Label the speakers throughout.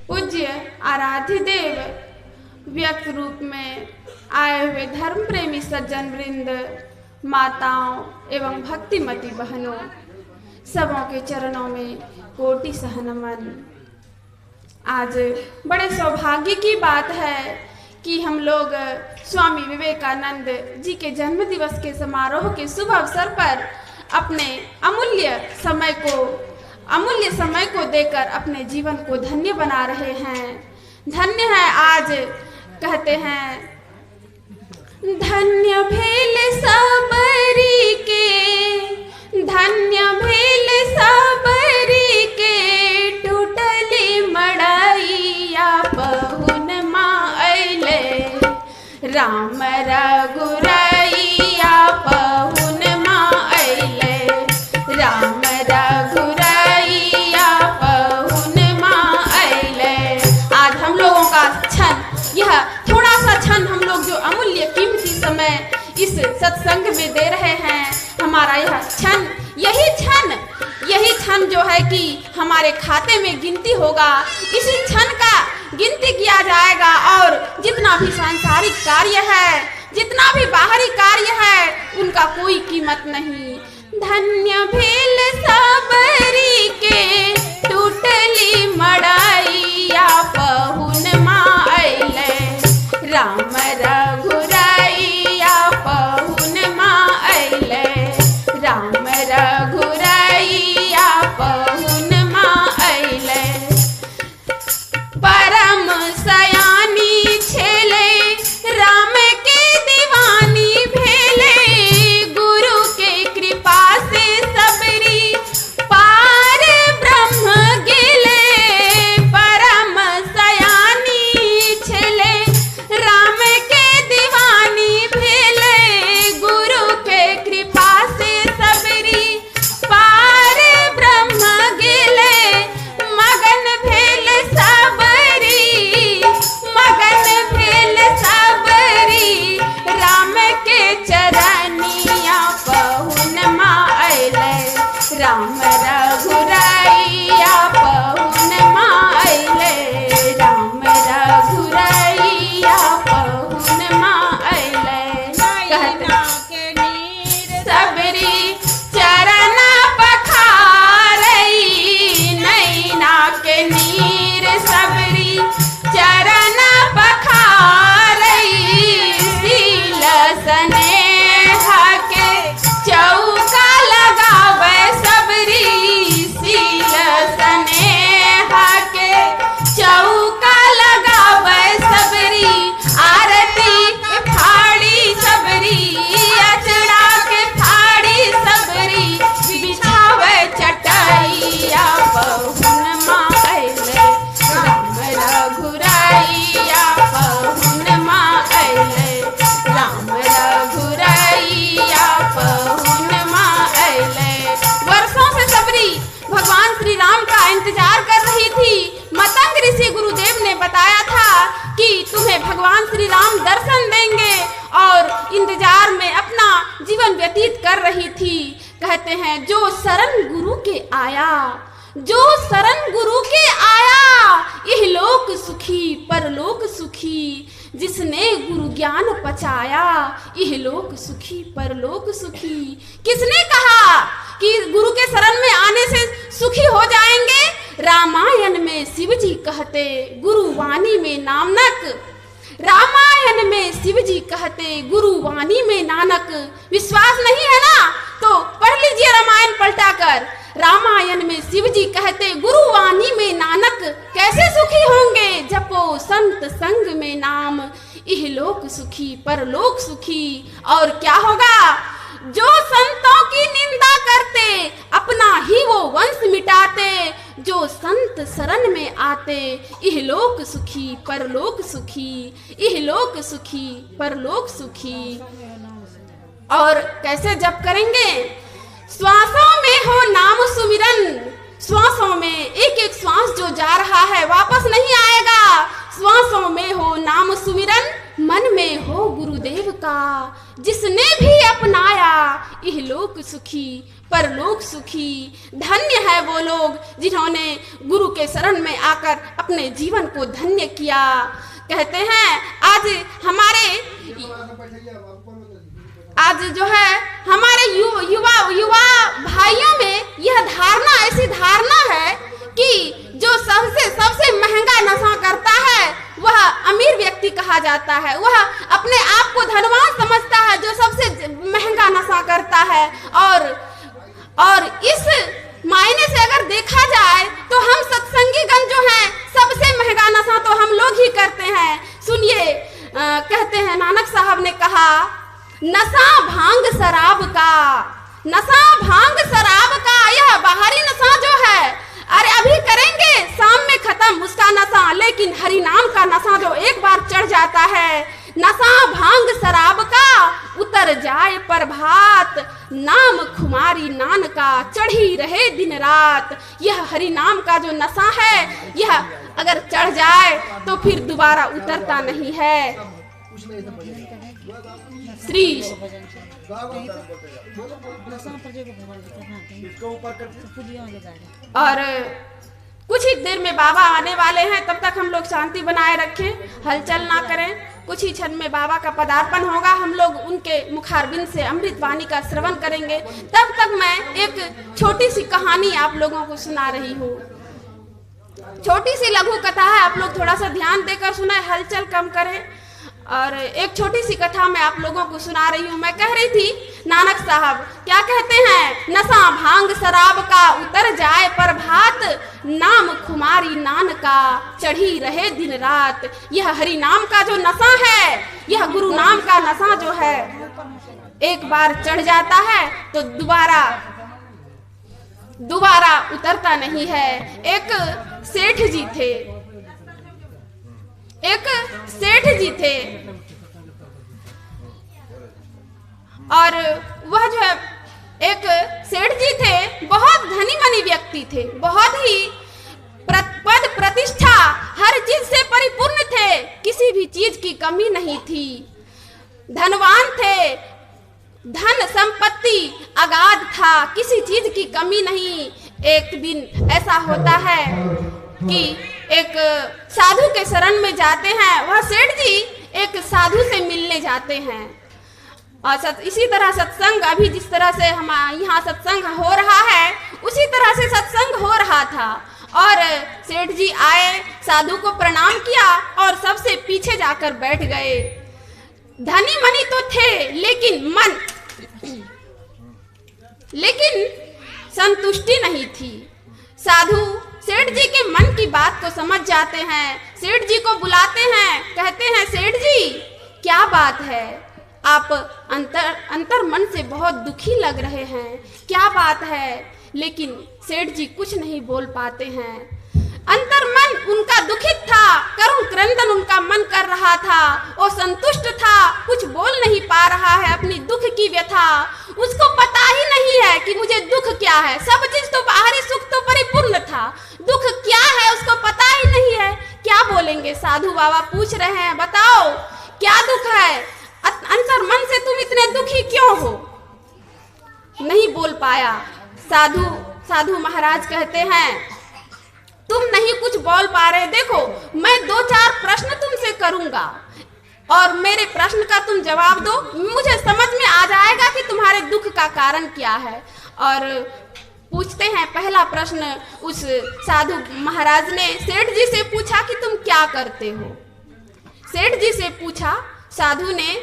Speaker 1: पूज्य आराध्य देव, व्यक्त रूप में आए हुए धर्म प्रेमी सज्जन वृंद, माताओं एवं भक्तिमती बहनों, सबों के चरणों में कोटि सह नमन। आज बड़े सौभाग्य की बात है कि हम लोग स्वामी विवेकानंद जी के जन्म दिवस के समारोह के शुभ अवसर पर अपने अमूल्य समय को देकर अपने जीवन को धन्य बना रहे हैं। धन्य है आज, कहते हैं, धन्य भेल सबरी के, धन्य भेल सबरी के, टूटली मड़ैया पहुन माँ अइले, राम रघुरैया पहुन माँ अइले, राम रघुरैया पहुन माँ अइले। आज हम लोगों का क्षण, यह थोड़ा सा क्षण हम लोग जो अमूल्य कीमती समय इस सत्संग में दे रहे हैं, हमारा यह क्षण जो है कि हमारे खाते में गिनती होगा, इसी क्षण का गिनती किया जाएगा और जितना भी सांसारिक कार्य है, जितना भी बाहरी कार्य है, उनका कोई कीमत नहीं। धन्य भेल सबरी के, टूटली मड़ैया पहुन माँ अइले, राम रघुरैया पहुन माँ अइले, राम रघुरैया पहुन माँ अइले। परम सयानी छेले, राम के दीवानी भेले, गुरु के कृपा से सबरी पार ब्रह्म गेले। परम सयानी छेले, राम के दीवानी भेले, गुरु के कृपा से सबरी पार ब्रह्म गेले। मगन भेल सबरी, मगन भेल सबरी, राम के चरनिया पहुन माँ अइले, राम रघुरैया पहुन माँ अइले, राम रघुरैया पहुन माँ अइले। सबरी चरण पखारई, नैना के नीर सबरी चरण पखारई, सील स्नेह के चौका लगावे सबरी, सील स्नेह के चौका लगावे सबरी, आरती फाड़ी सबरी, अचरा के फाड़ी सबरी, बिछावे चटैया पहुन माँ अइले, राम रघुरैया पहुन माँ अइले, राम रघुरैया पहुन माँ अइले। वर्षों से सबरी भगवान श्री राम का इंतजार कर रही थी। मतंग ऋषि गुरुदेव ने बताया था कि तुम्हें भगवान श्री राम दर्शन देंगे और इंतजार में अपना जीवन व्यतीत कर रही थी। कहते हैं, जो शरण गुरु के आया, जो शरण गुरु के आया, यह लोक सुखी परलोक सुखी, जिसने गुरु ज्ञान पचाया, यह लोक सुखी परलोक सुखी। किसने कहा कि गुरु के शरण में आने से सुखी हो जाएंगे? रामायण में शिव जी कहते, गुरु वाणी में नानक, रामायण में शिव जी कहते, गुरु वाणी में नानक। विश्वास नहीं है ना तो पढ़ लीजिए रामायण पलटा कर। रामायण में शिव जी कहते, गुरु वाणी में नानक, कैसे सुखी होंगे? जपो संत संग में नाम, इह लोक सुखी परलोक सुखी। और क्या होगा? जो संतों की निंदा करते, अपना ही वो वंश मिटाते, जो संत शरण में आते, इह लोक सुखी परलोक सुखी, इह लोक सुखी परलोक सुखी। और कैसे जप करेंगे? श्वासों में हो नाम सुमिरन, श्वासों में एक एक श्वास जो जा रहा है वापस नहीं आएगा। श्वासों में हो नाम सुमिरन, मन में हो गुरुदेव का, जिसने भी अपनाया इहलोक सुखी परलोक सुखी। धन्य है वो लोग जिन्होंने गुरु के शरण में आकर अपने जीवन को धन्य किया। कहते हैं आज जो है हमारे युवा भाइयों में यह धारणा, ऐसी धारणा है कि जो सबसे महंगा नशा करता है वह अमीर व्यक्ति कहा जाता है। वह अपने आप को धनवान समझता है जो सबसे महंगा नशा करता है। और इस मायने से अगर देखा जाए तो हम सत्संगीगण जो हैं सबसे महंगा नशा तो हम लोग ही करते हैं। सुनिए, कहते हैं नानक साहब ने कहा, नशा भांग शराब का, नशा भांग शराब का, यह बाहरी नशा जो है अरे अभी करेंगे शाम में खत्म उसका नशा, लेकिन हरि नाम का नशा जो एक बार चढ़ जाता है, नशा भांग शराब का उतर जाए प्रभात, नाम खुमारी नान का चढ़ी रहे दिन रात। यह हरि नाम का जो नशा है यह अगर चढ़ जाए तो फिर दोबारा उतरता नहीं है। श्री और कुछ ही देर में बाबा आने वाले हैं, तब तक हम लोग शांति बनाए रखें, हलचल ना करें। कुछ ही क्षण में बाबा का पदार्पण होगा, हम लोग उनके मुखारबिंद से अमृत वाणी का श्रवण करेंगे। तब तक मैं एक छोटी सी कहानी आप लोगों को सुना रही हूँ। छोटी सी लघु कथा है, आप लोग थोड़ा सा ध्यान देकर सुने, हलचल कम करें। और एक छोटी सी कथा मैं आप लोगों को सुना रही हूँ। मैं कह रही थी नानक साहब क्या कहते हैं, नशा भांग शराब का उतर जाए प्रभात, नाम खुमारी नान का चढ़ी रहे दिन रात। यह हरि नाम का जो नशा है, यह गुरु नाम का नशा जो है एक बार चढ़ जाता है तो दोबारा उतरता नहीं है। एक सेठ जी थे और वह जो है एक सेठ जी थे, बहुत धनी मनी व्यक्ति थे, बहुत ही पद प्रतिष्ठा हर चीज से परिपूर्ण थे, किसी भी चीज की कमी नहीं थी, धनवान थे, धन संपत्ति अगाध था, किसी चीज की कमी नहीं। एक दिन ऐसा होता है कि एक साधु के शरण में जाते हैं। वह सेठ जी एक साधु से मिलने जाते हैं और इसी तरह सत्संग, अभी जिस तरह से हम यहाँ सत्संग हो रहा है उसी तरह से सत्संग हो रहा था। और सेठ जी आए, साधु को प्रणाम किया और सबसे पीछे जाकर बैठ गए। धनी मनी तो थे लेकिन संतुष्टि नहीं थी। साधु सेठ जी के मन की बात को समझ जाते हैं, सेठ जी को बुलाते हैं, कहते हैं सेठ जी क्या बात है, आप अंतर मन से बहुत दुखी लग रहे हैं, क्या बात है। लेकिन सेठ जी कुछ नहीं बोल पाते हैं। अंतर मन उनका दुखित था, करुण क्रंदन उनका मन कर रहा था, वो संतुष्ट था, कुछ बोल नहीं पा रहा है अपनी दुख की व्यथा। उसको पता ही नहीं है कि मुझे दुख क्या है, सब चीज तो बाहरी सुख तो परिपूर्ण था, दुख क्या है उसको पता ही नहीं है। क्या बोलेंगे, साधु बाबा पूछ रहे हैं बताओ क्या दुख है, अंतर मन से तुम इतने दुखी क्यों हो। नहीं बोल पाया। साधु महाराज कहते हैं तुम नहीं कुछ बोल पा रहे, देखो मैं 2-4 प्रश्न तुमसे करूंगा और मेरे प्रश्न का तुम जवाब दो, मुझे समझ में आ जाएगा कि तुम्हारे दुख का कारण क्या है। और पूछते हैं पहला प्रश्न, उस साधु महाराज ने सेठ जी से पूछा कि तुम क्या करते हो। सेठ जी से पूछा साधु ने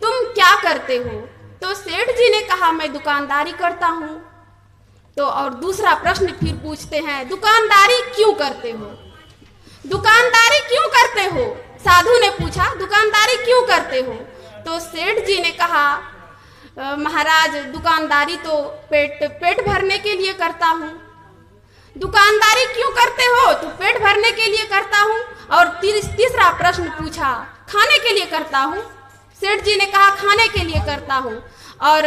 Speaker 1: तुम क्या करते हो, तो सेठ जी ने कहा मैं दुकानदारी करता हूँ। तो और दूसरा प्रश्न फिर पूछते हैं दुकानदारी क्यों करते हो, दुकानदारी क्यों करते हो। साधु ने पूछा दुकानदारी क्यों करते हो, तो सेठ जी ने कहा महाराज दुकानदारी तो पेट भरने के लिए करता हूँ। दुकानदारी क्यों करते हो, तो पेट भरने के लिए करता हूँ। और तीसरा प्रश्न पूछा खाने के लिए करता हूँ। सेठ जी ने कहा खाने के लिए करता हूँ। और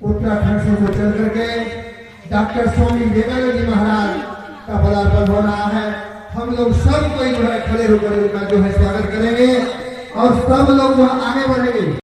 Speaker 2: उत्तराखंड से चल करके डॉक्टर स्वामी विवेकानंद जी महाराज का पदार्पण हो रहा है। हम लोग सब कोई जो है खड़े होकर उनका जो है स्वागत करेंगे और सब लोग जो आगे बढ़ेंगे।